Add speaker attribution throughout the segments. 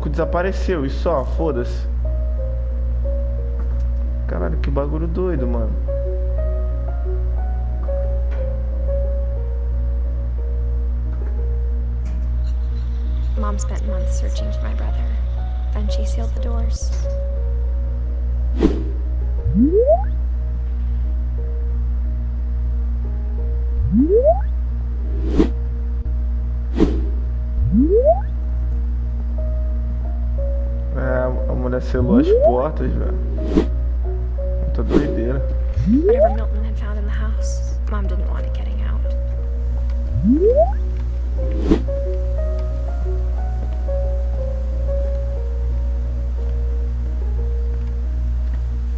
Speaker 1: maluco desapareceu e só, foda-se. Caralho, que bagulho doido, mano.
Speaker 2: Mom spent months searching for my brother. Then she sealed the doors.
Speaker 1: A mulher selou as portas, velho. Muita doideira.
Speaker 2: Whatever Milton had found in the house, Mom didn't want it getting out.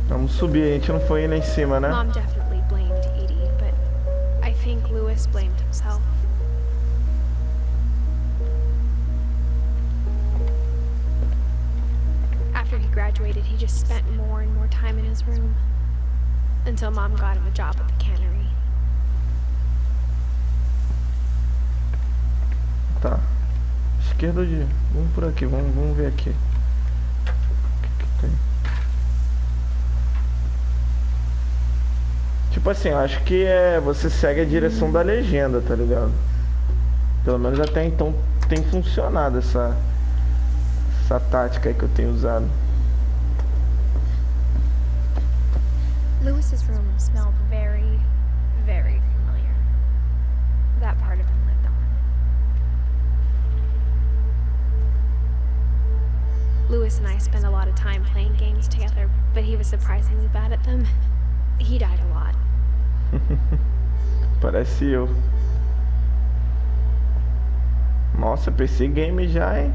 Speaker 1: Vamos subir, a gente não foi lá em cima, né?
Speaker 2: Mom definitely blamed Edie, but I think Louis blamed himself. After he graduated, he just spent more and more time in his room. Until Mom got him a job at the cannery.
Speaker 1: Tá. Esquerda ou direita? Vamos por aqui, vamos ver aqui. O que tem? Tipo assim, eu acho que você segue a direção da legenda, tá ligado? Pelo menos até então tem funcionado essa tática aí que eu tenho usado.
Speaker 2: Louis's room smelled very, very familiar. That part of him lived on. Louis and I spent a lot of time playing games together, but he was surprisingly bad at them. He died a lot.
Speaker 1: Parece eu. Nossa, PC Gamer já, hein?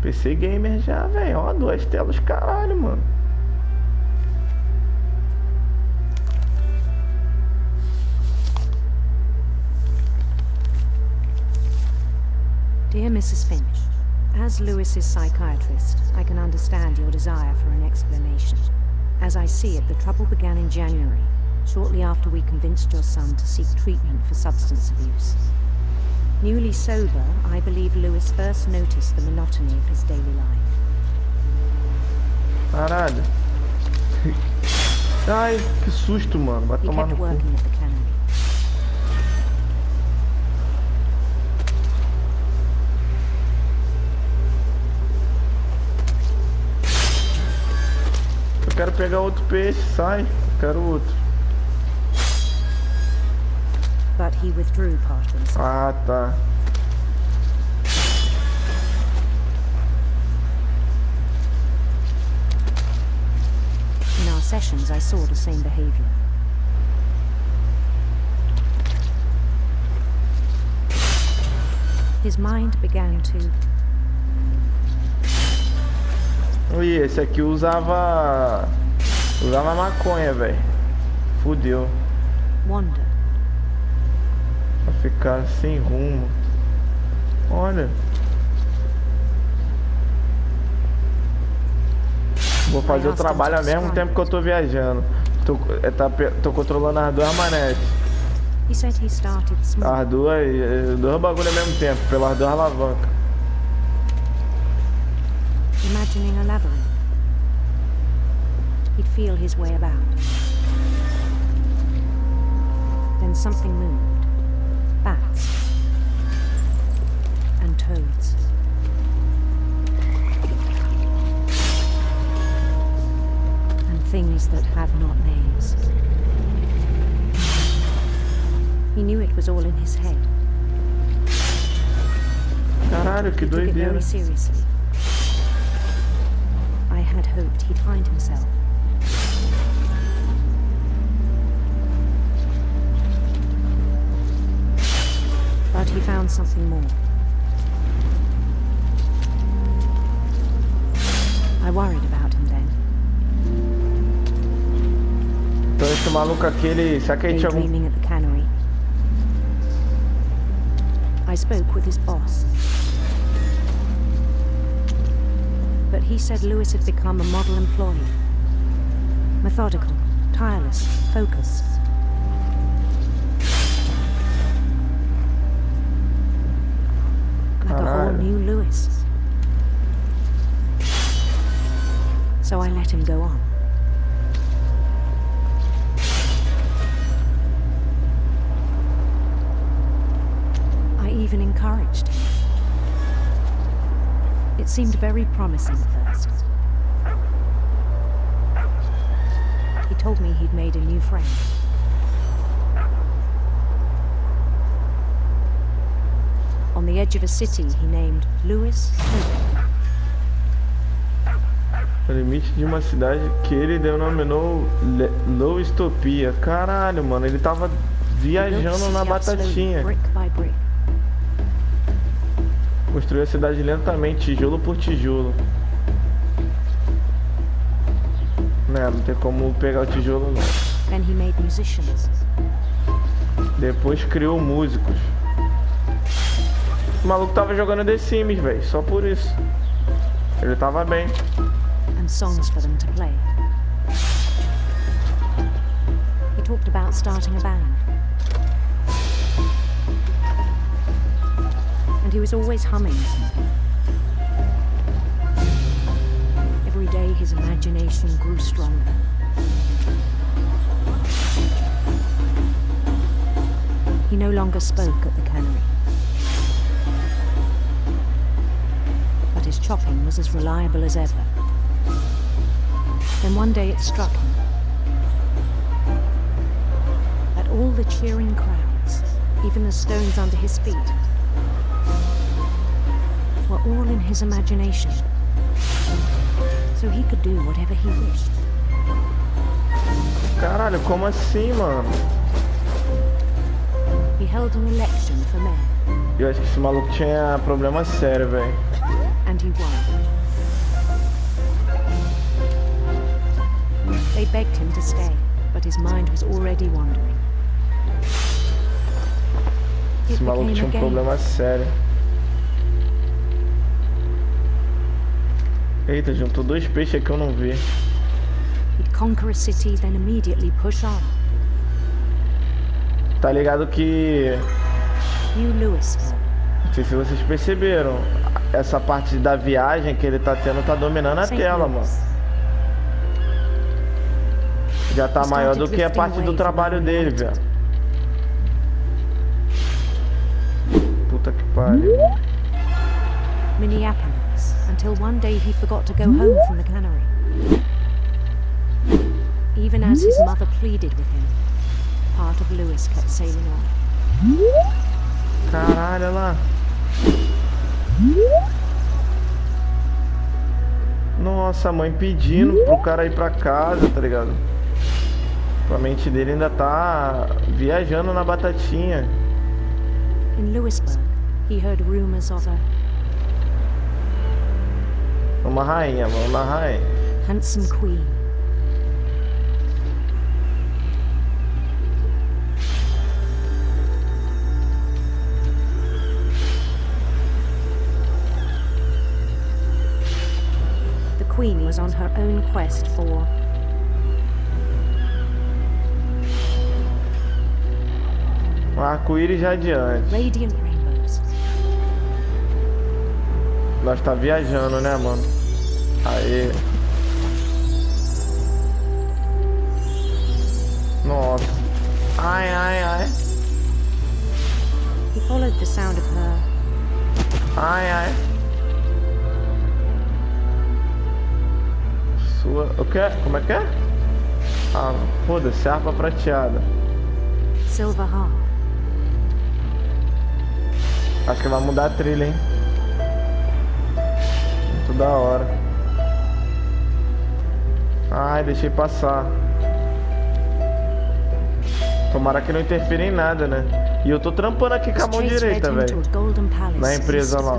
Speaker 1: PC Gamer já, velho. Ó, 2 telas, caralho, mano.
Speaker 3: Dear Mrs. Finch, as Louis's psychiatrist, I can understand your desire for an explanation. As I see it, the trouble began in January, shortly after we convinced your son to seek treatment for substance abuse. Newly sober, I believe Louis first noticed the monotony of his daily life.
Speaker 1: Caralho. Ai, que susto, mano. Vai tomar no cu.
Speaker 3: He kept working at the canal.
Speaker 1: Eu quero pegar outro peixe, sai. Eu quero outro.
Speaker 3: But he withdrew part of himself.
Speaker 1: Ah, tá.
Speaker 3: In our sessions, I saw the same behavior. His mind began to...
Speaker 1: Ui, esse aqui usava maconha, velho. Fudeu.
Speaker 3: wander.
Speaker 1: Pra ficar sem rumo. Olha. Vou fazer o trabalho ao mesmo tempo que eu tô viajando. Tô controlando as duas manetes. As duas bagulho ao mesmo tempo, pelas duas alavancas.
Speaker 3: Imagining a labyrinth. He'd feel his way about. Then something moved. Bats. And toads. And things that have not names. He knew it was all in his head.
Speaker 1: Caralho, que
Speaker 3: He took it
Speaker 1: doideira.
Speaker 3: very seriously. I had hoped he'd find himself. But he found something more. I worried about him then.
Speaker 1: Então esse maluco aqui, ele... Será que a gente tinha algum...
Speaker 3: Daydreaming at the cannery. I spoke with his boss. But he said Louis had become a model employee. Methodical, tireless, focused. Like a whole new Louis. So I let him go on. I even encouraged him. It seemed very promising at first. He told me he'd made a new friend. On the edge of a city he named Louis.
Speaker 1: No limite de uma cidade que ele denominou Loistopia. Caralho, mano, ele tava viajando na batatinha. Construiu a cidade lentamente, tijolo por tijolo. Não tem como pegar o tijolo não.
Speaker 3: Then he made musicians.
Speaker 1: Depois criou músicos. O maluco tava jogando The Sims, velho, só por isso. Ele tava bem.
Speaker 3: And songs for them to play. He talked about starting a band. And he was always humming something. Every day his imagination grew stronger. He no longer spoke at the cannery. But his chopping was as reliable as ever. Then one day it struck him that all the cheering crowds, even the stones under his feet, were all in his imagination. So he could do whatever he wished.
Speaker 1: Caralho, como assim, mano?
Speaker 3: He held an election for mayor.
Speaker 1: Eu acho que esse maluco tinha problema sério, velho.
Speaker 3: And he won. They begged him to stay, but his mind was already wandering.
Speaker 1: Esse maluco tinha um problema sério. Eita, juntou dois peixes que eu não vi.
Speaker 3: He'd conquer a city, then immediately push on.
Speaker 1: Tá ligado que...
Speaker 3: New Louis.
Speaker 1: Não sei se vocês perceberam. Essa parte da viagem que ele tá tendo tá dominando a tela, mano. Já tá maior do que a parte do trabalho dele, velho. Puta que pariu.
Speaker 3: Minneapolis, until one day he forgot to go home from the cannery. Even as his mother pleaded with him, part of Louis kept sailing on.
Speaker 1: Caralho, olha lá. Nossa, a mãe pedindo pro cara ir pra casa, tá ligado? A mente dele ainda tá viajando na batatinha.
Speaker 3: In Louisburg, he heard rumors of a
Speaker 1: Uma rainha, uma rainha.
Speaker 3: handsome queen. The queen was on her own quest for
Speaker 1: Um arco-íris já adiante.
Speaker 3: radiant rainbows.
Speaker 1: Nós tá viajando, né, mano? Aê. Nossa. Ai, ai, ai.
Speaker 3: He followed the sound of her
Speaker 1: Ai, ai. Sua... O quê? Como é que é? Ah, foda-se, harpa prateada.
Speaker 3: silver harp.
Speaker 1: Acho que vai mudar a trilha, hein? Muito da hora. Ai, deixei passar. Tomara que não interfira em nada, né? E eu tô trampando aqui com a mão direita, velho. Na empresa lá.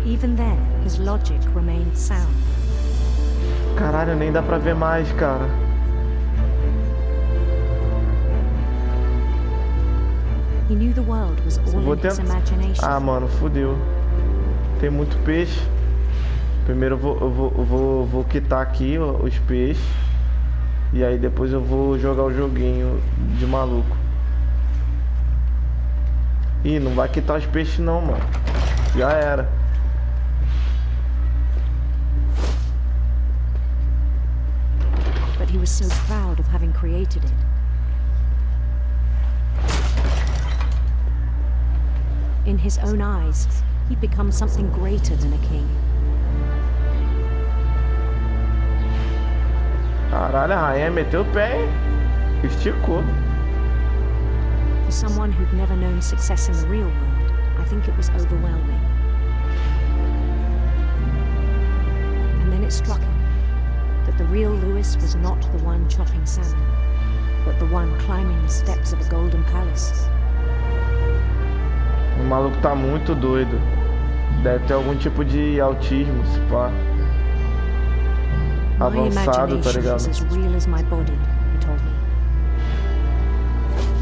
Speaker 3: Even then, his logic remained sound.
Speaker 1: Caralho, nem dá pra ver mais, cara.
Speaker 3: He knew the world was all
Speaker 1: Vou
Speaker 3: in his
Speaker 1: tentar...
Speaker 3: imagination.
Speaker 1: Ah, mano, fudeu. Tem muito peixe. Primeiro eu vou quitar aqui os peixes. E aí depois eu vou jogar o joguinho de maluco. Ih, não vai quitar os peixes não, mano. Já era.
Speaker 3: but he was so proud of having created it. In his own eyes, he'd become something greater than a king.
Speaker 1: Caralho, a rainha meteu o pé, hein? Esticou.
Speaker 3: For someone who'd never known success in the real world, I think it was overwhelming. And then it struck him that the real Lewis was not the one chopping salmon, but the one climbing the steps of a golden palace.
Speaker 1: O maluco tá muito doido. Deve ter algum tipo de autismo, se pá. Avançado, tá ligado?
Speaker 3: My imagination is as real as my body, he told me.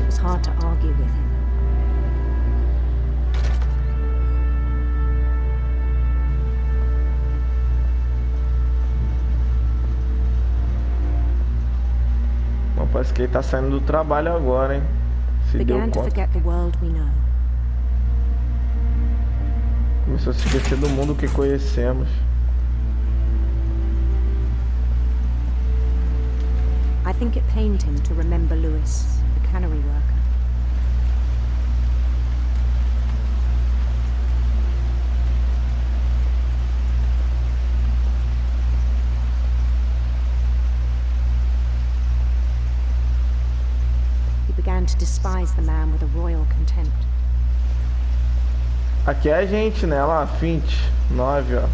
Speaker 3: It was hard to argue with him.
Speaker 1: Bom, parece que ele tá saindo do trabalho agora, hein? Se deu
Speaker 3: Began to
Speaker 1: conta.
Speaker 3: forget the world we know.
Speaker 1: Começou a se esquecer do mundo que conhecemos.
Speaker 3: I think it pained him to remember Lewis, the cannery worker. He began to despise the man with a royal contempt.
Speaker 1: Aqui é a gente, né? Lá, finch 9, ó.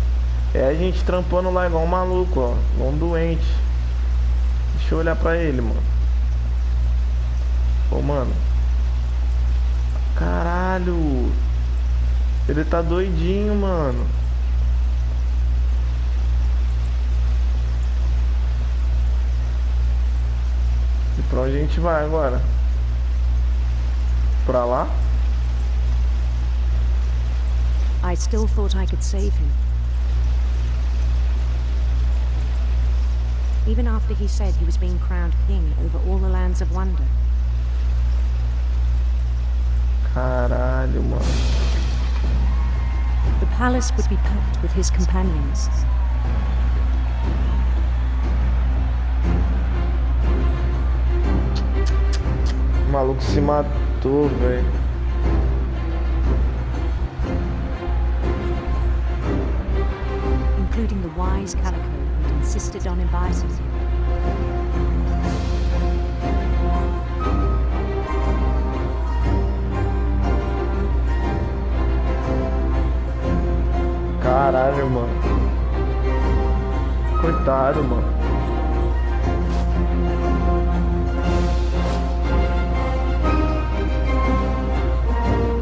Speaker 1: É a gente trampando lá igual um maluco, ó. Igual um doente. Deixa eu olhar pra ele, mano. Pô, mano. Caralho. Ele tá doidinho, mano. E pra onde a gente vai agora? Pra lá?
Speaker 3: I still thought I could save him. Even after he said he was being crowned king over all the lands of wonder.
Speaker 1: Caralho, mano.
Speaker 3: The palace would be packed with his companions.
Speaker 1: O maluco se matou, velho.
Speaker 3: Including the wise Calico who insisted on advising him.
Speaker 1: Caralho, mano. Coitado, mano.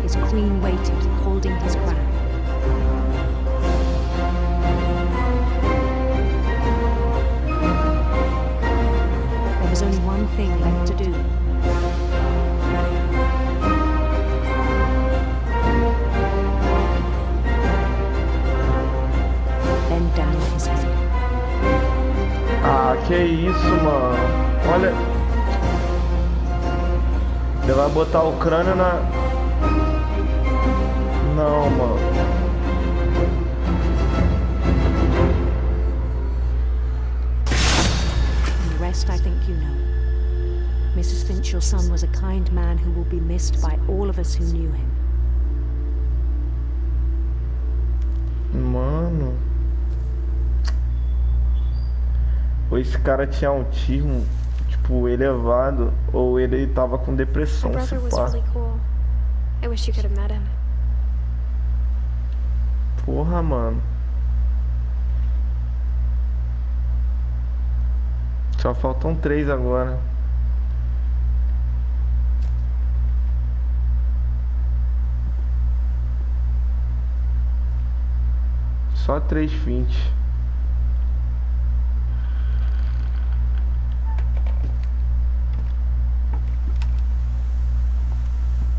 Speaker 3: His queen waited, holding his crown. There was only one thing left to do. Bend down his head.
Speaker 1: Ah, que isso, mano. Olha. Ele vai botar o crânio na... Não, mano.
Speaker 3: And the rest I think you know. Mrs. Finch, your son was a kind man who will be missed by all of us who knew him.
Speaker 1: Mano. Ou esse cara tinha autismo, tipo, elevado, ou ele tava com
Speaker 2: My
Speaker 1: depressão, se
Speaker 2: brother was
Speaker 1: pá.
Speaker 2: really cool. I wish you could have met him.
Speaker 1: Porra, mano. Só faltam 3 agora. Só 3 finch.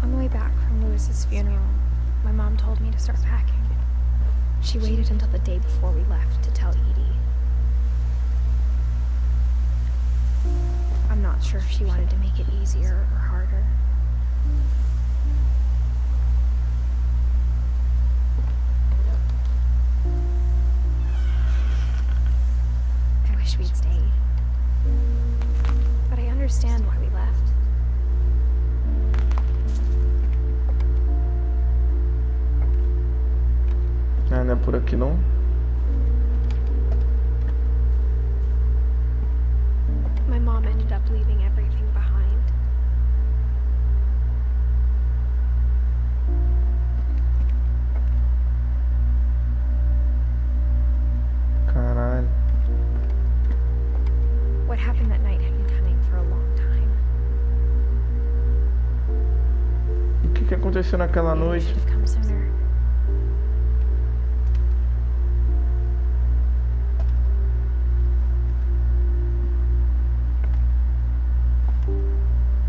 Speaker 2: On the way back from Lewis's funeral, my mom told me to start packing. She waited until the day before we left to tell Edie. I'm not sure if she wanted to make it easier or harder. I wish we'd stayed. understand why we left.
Speaker 1: Ah, não é por aqui não?
Speaker 2: My mom ended up leaving everything behind.
Speaker 1: Caralho.
Speaker 2: What happened that night had been coming for a long time.
Speaker 1: O que que aconteceu naquela
Speaker 2: Maybe I
Speaker 1: noite?
Speaker 2: should have come sooner.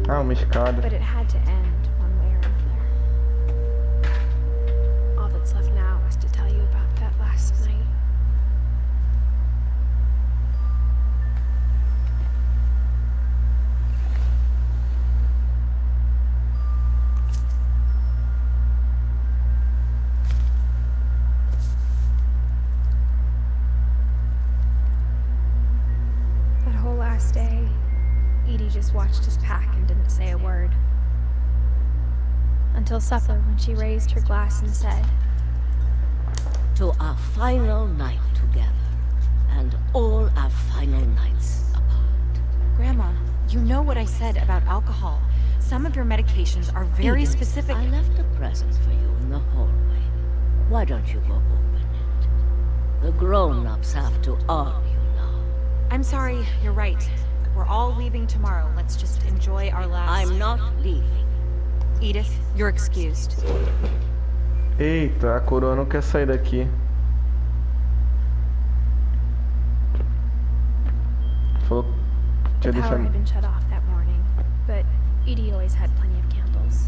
Speaker 1: Ah, uma escada.
Speaker 2: But it had to end one way or another. All that's left now is to tell you about that last night. That whole last day, Edie just watched us pack and didn't say a word. Until supper, when she raised her glass and said,
Speaker 4: To our final night together, and all our final nights apart.
Speaker 5: Grandma, you know what I said about alcohol. Some of your medications are very
Speaker 4: Edith,
Speaker 5: specific.
Speaker 4: I left a present for you in the hallway. Why don't you go open it? The grown-ups have to argue now.
Speaker 5: I'm sorry, you're right. We're all leaving tomorrow. Let's just enjoy our last...
Speaker 4: I'm not leaving.
Speaker 5: Edith, you're excused.
Speaker 1: Eita, a coroa não quer sair daqui. Falou que
Speaker 2: the
Speaker 1: ia
Speaker 2: power
Speaker 1: deixar.
Speaker 2: had been shut off that morning, but Edie always had plenty of candles.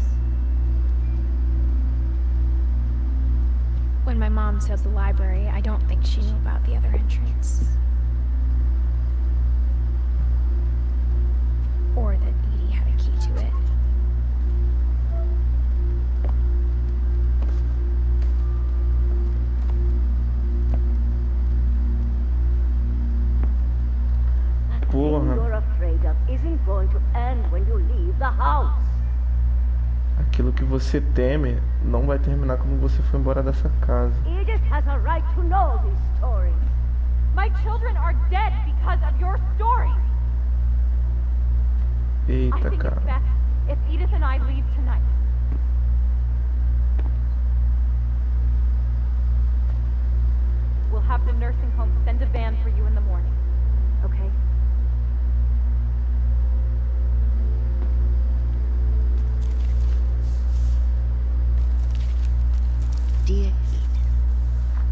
Speaker 2: When my mom sealed the library, I don't think she knew about the other entrance. Or that Edie had a key to it.
Speaker 4: That thing
Speaker 1: Porra.
Speaker 4: you're afraid of isn't going to end when you leave the house.
Speaker 1: Aquilo que você teme não vai terminar quando você for embora dessa casa.
Speaker 4: Edith has a right to know these stories.
Speaker 5: My children are dead because of your stories. I
Speaker 1: Eita,
Speaker 5: think it's
Speaker 1: cara.
Speaker 5: best if Edith and I leave tonight. We'll have the nursing home send a van for you in the morning. Okay?
Speaker 4: Dear Edith,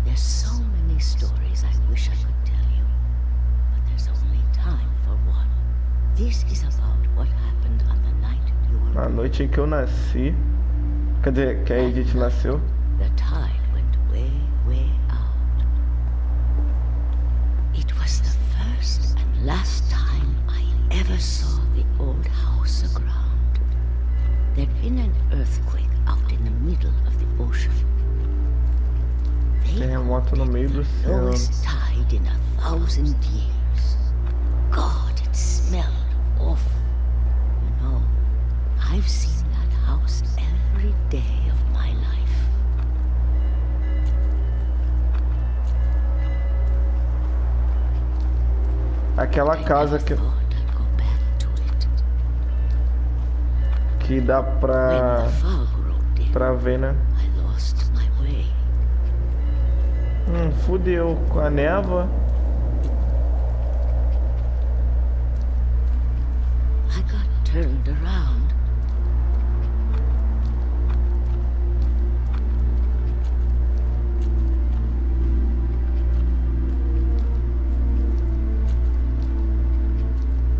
Speaker 4: there's so many stories I wish I could tell you, but there's only time for one. This is about what happened on the night you were
Speaker 1: Na noite em que eu nasci. Quer dizer, que a Edith nasceu.
Speaker 4: The tide went way, way out. It was the first and last time I ever saw the old house aground. There'd been an earthquake out in the middle of the ocean. They
Speaker 1: Terremoto no meio do oceano.
Speaker 4: lowest tide in 1,000 years. God, it smelled awful. You know, I've seen that house every day of my life.
Speaker 1: Aquela
Speaker 4: I
Speaker 1: casa
Speaker 4: never
Speaker 1: que,
Speaker 4: thought I'd go back to it.
Speaker 1: que dá
Speaker 4: When
Speaker 1: pra,
Speaker 4: the fog rolled in,
Speaker 1: pra ver, né?
Speaker 4: I lost my way.
Speaker 1: Fudeu com a névoa.
Speaker 4: I got turned around.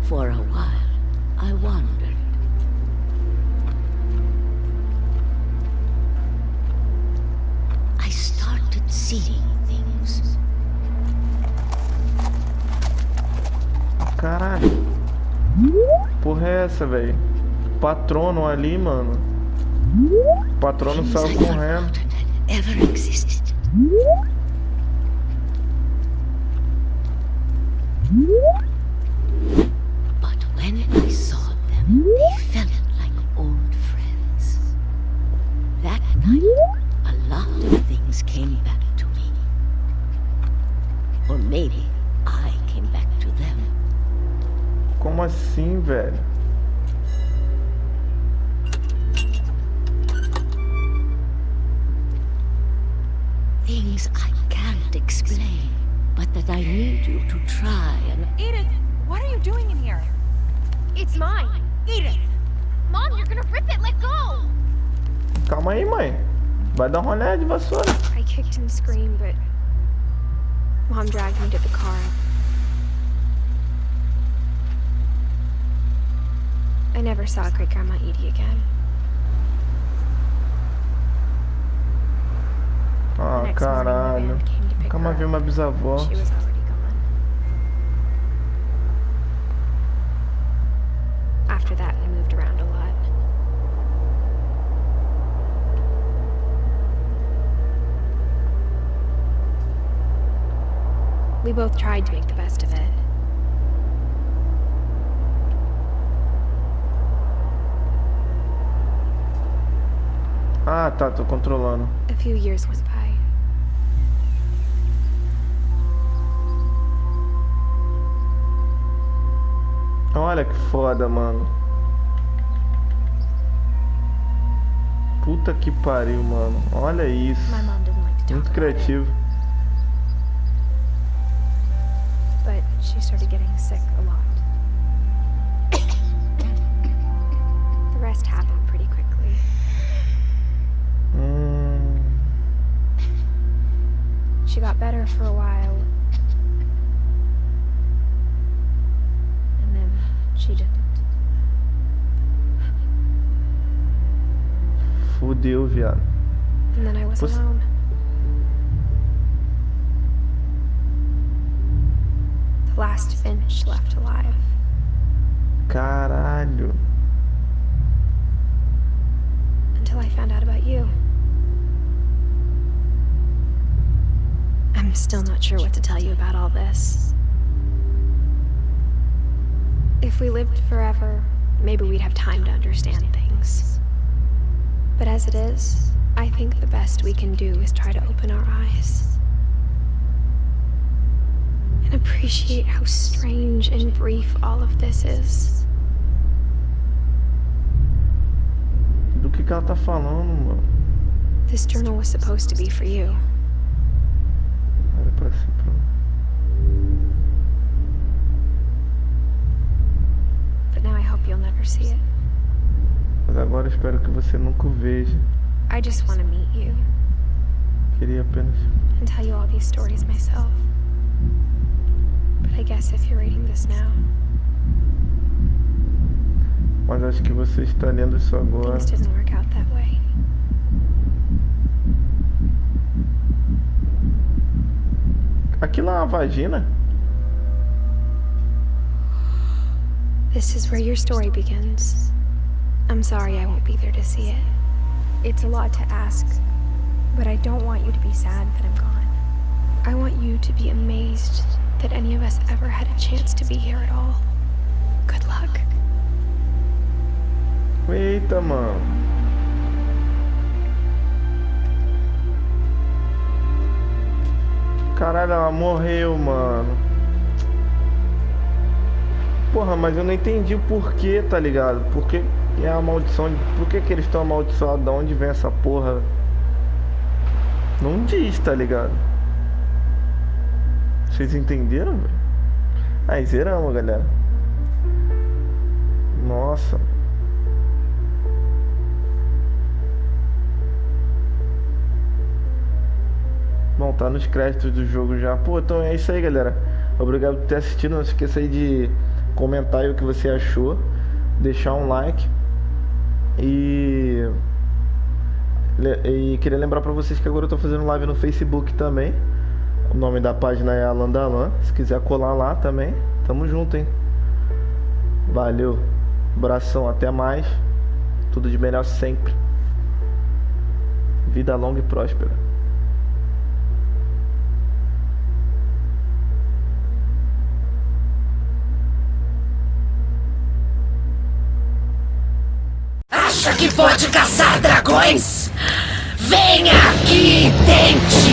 Speaker 4: For a while, I wandered. I started seeing things.
Speaker 1: Caralho. Porra é essa, velho? Patrono ali, mano. O patrono
Speaker 4: Things
Speaker 1: saiu
Speaker 4: I
Speaker 1: correndo.
Speaker 4: forgotten had ever existed. But when I saw
Speaker 1: assim, velho?
Speaker 4: Things I can't explain, but that I need you to try and...
Speaker 2: Edith, what are you doing in here? It's mine. Edith! Mom, you're gonna rip it! Let go!
Speaker 1: Calma aí, mãe. Vai dar um rolê de vassoura.
Speaker 2: I kicked and screamed, but Mom dragged me to the car. I never saw Great Grandma Edie again.
Speaker 1: Ah,
Speaker 2: The next morning, the
Speaker 1: caralho.
Speaker 2: van came to pick
Speaker 1: Nunca
Speaker 2: her
Speaker 1: mais vi
Speaker 2: up.
Speaker 1: uma bisavó.
Speaker 2: She was already gone. After that, we moved around a lot. We both tried to make the best of it.
Speaker 1: Ah, tá, tô controlando.
Speaker 2: A few years went by.
Speaker 1: Olha que foda, mano. Puta que pariu, mano. Olha isso.
Speaker 2: My mom didn't like to talk
Speaker 1: Muito
Speaker 2: about
Speaker 1: criativo.
Speaker 2: it, but she started getting sick a lot. The rest happened pretty quickly. She got better for a while, and then she didn't.
Speaker 1: Fudeu, viado.
Speaker 2: And then I was
Speaker 1: Você-
Speaker 2: alone. The last finch left alive.
Speaker 1: Caralho.
Speaker 2: Until I found out about you. I'm still not sure what to tell you about all this. If we lived forever, maybe we'd have time to understand things. But as it is, I think the best we can do is try to open our eyes and appreciate how strange and brief all of this is.
Speaker 1: Do que ela tá falando, mano?
Speaker 2: This journal was supposed to be for you.
Speaker 1: Olha pra si, pronto.
Speaker 2: But now I hope you'll never see it.
Speaker 1: Mas agora eu espero que você nunca o veja.
Speaker 2: I just want to meet you
Speaker 1: Queria apenas...
Speaker 2: and tell you all these stories myself. But I guess if you're reading this now,
Speaker 1: Mas acho que você está lendo isso agora.
Speaker 2: things didn't work out that way.
Speaker 1: Aquilo é uma vagina?
Speaker 2: This is where your story begins. I'm sorry I won't be there to see it. It's a lot to ask, but I don't want you to be sad that I'm gone. I want you to be amazed that any of us ever had a chance to be here at all. Good luck.
Speaker 1: Eita, mano. Caralho, ela morreu, mano. Porra, mas eu não entendi o porquê, tá ligado? Por que é a maldição? Por que eles estão amaldiçoados? De onde vem essa porra? Não diz, tá ligado? Vocês entenderam, velho? Aí, zeramos, galera. Nossa. Bom, tá nos créditos do jogo já. Pô, então é isso aí, galera. Obrigado por ter assistido. Não se esqueça aí de comentar aí o que você achou. Deixar um like. E queria lembrar pra vocês que agora eu tô fazendo live no Facebook também. O nome da página é Alan da Alan. Se quiser colar lá também, tamo junto, hein. Valeu. Abração, até mais. Tudo de melhor sempre. Vida longa e próspera.
Speaker 6: Acha que pode caçar dragões? Venha aqui e tente!